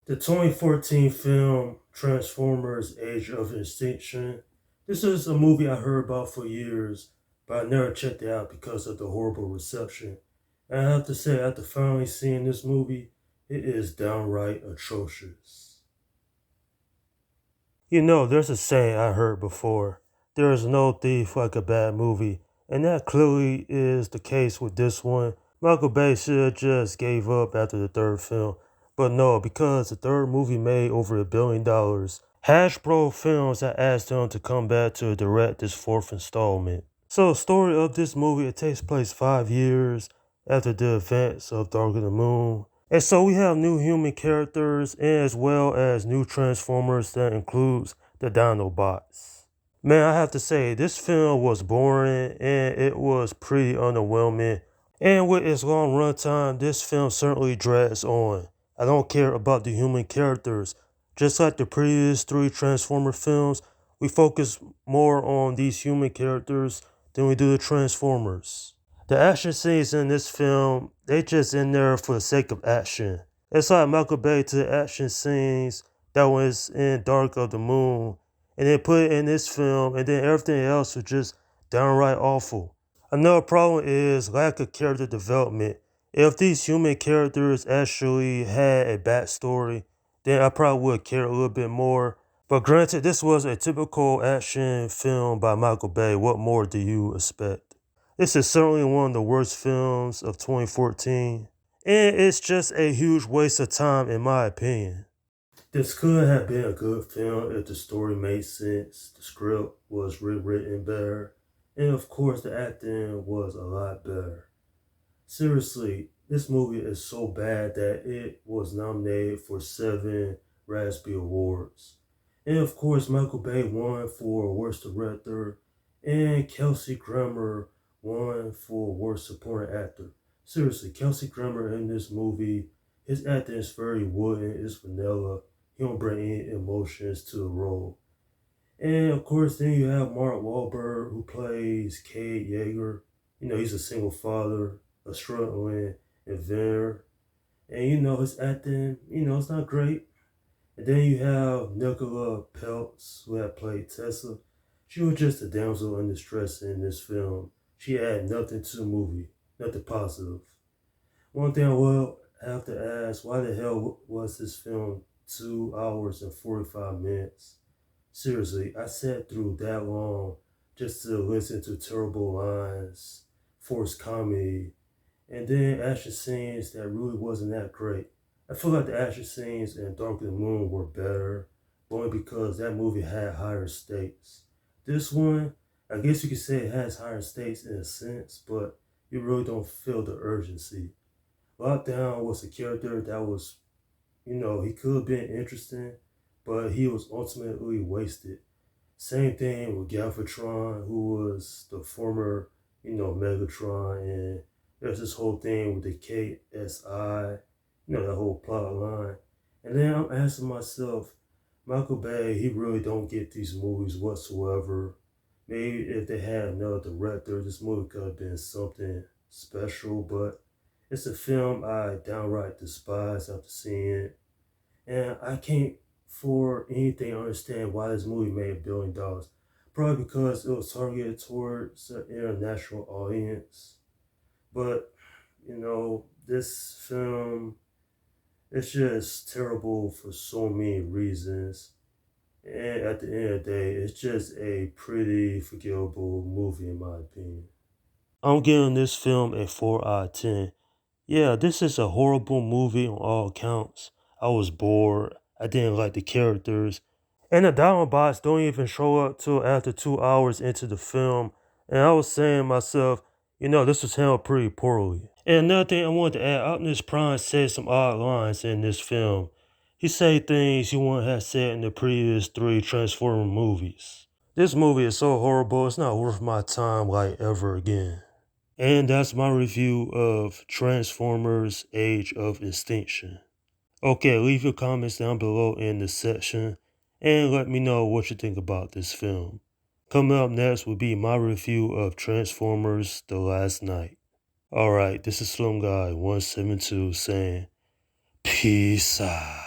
The 2014 film Transformers Age of Extinction. This is a movie I heard about for years, but I never checked it out because of the horrible reception. And I have to say, after finally seeing this movie, it is downright atrocious. You know, there's a saying I heard before: there is no thief like a bad movie, and that clearly is the case with this one. Michael Bay should have just gave up after the third film, but no, because the third movie made over $1 billion, Hasbro Films had asked him to come back to direct this fourth installment. So, the story of this movie, it takes place 5 years after the events of Dark of the Moon. And so we have new human characters and as well as new Transformers that includes the Dinobots. Man, I have to say, this film was boring and it was pretty underwhelming. And with its long runtime, this film certainly drags on. I don't care about the human characters. Just like the previous three Transformer films, we focus more on these human characters than we do the Transformers. The action scenes in this film, they just in there for the sake of action. It's like Michael Bay to the action scenes that was in Dark of the Moon, and then put it in this film, and then everything else was just downright awful. Another problem is lack of character development. If these human characters actually had a backstory, then I probably would care a little bit more. But granted, this was a typical action film by Michael Bay. What more do you expect? This is certainly one of the worst films of 2014, and it's just a huge waste of time in my opinion. This could have been a good film if the story made sense, the script was rewritten better, and of course the acting was a lot better. Seriously, this movie is so bad that it was nominated for 7 Raspberry Awards. And of course, Michael Bay won for Worst Director, and Kelsey Grammer won for Worst Supporting Actor. Seriously, Kelsey Grammer in this movie, his acting is very wooden, it's vanilla. He don't bring any emotions to the role. And of course, then you have Mark Wahlberg who plays Cade Yeager. You know, he's a single father, a struggling inventor. And you know, his acting, it's not great. And then you have Nicola Peltz, who had played Tessa. She was just a damsel in distress in this film. She had nothing to the movie, nothing positive. One thing I will have to ask, why the hell was this film 2 hours and 45 minutes? Seriously, I sat through that long just to listen to terrible lines, forced comedy, and then action scenes that really wasn't that great. I feel like the action scenes in Dark of the Moon were better, only because that movie had higher stakes. This one, I guess you could say it has higher stakes in a sense, but you really don't feel the urgency. Lockdown was a character that was, he could have been interesting, but he was ultimately wasted. Same thing with Galvatron, who was the former, Megatron, and there's this whole thing with the KSI, that whole plot line. And then I'm asking myself, Michael Bay, he really don't get these movies whatsoever. Maybe if they had another director, this movie could have been something special, but it's a film I downright despise after seeing it. And I can't for anything understand why this movie made $1 billion. Probably because it was targeted towards an international audience. But, this film, it's just terrible for so many reasons. And at the end of the day, it's just a pretty forgettable movie in my opinion. I'm giving this film a 4 out of 10. Yeah, this is a horrible movie on all accounts. I was bored. I didn't like the characters. And the Dinobots don't even show up till after 2 hours into the film. And I was saying to myself, this was handled pretty poorly. And another thing I wanted to add, Optimus Prime said some odd lines in this film. He said things he wouldn't have said in the previous 3 Transformer movies. This movie is so horrible, it's not worth my time like ever again. And that's my review of Transformers Age of Extinction. Okay, leave your comments down below in the section and let me know what you think about this film. Coming up next will be my review of Transformers The Last Knight. Alright, this is Slim Guy 172 saying, peace out.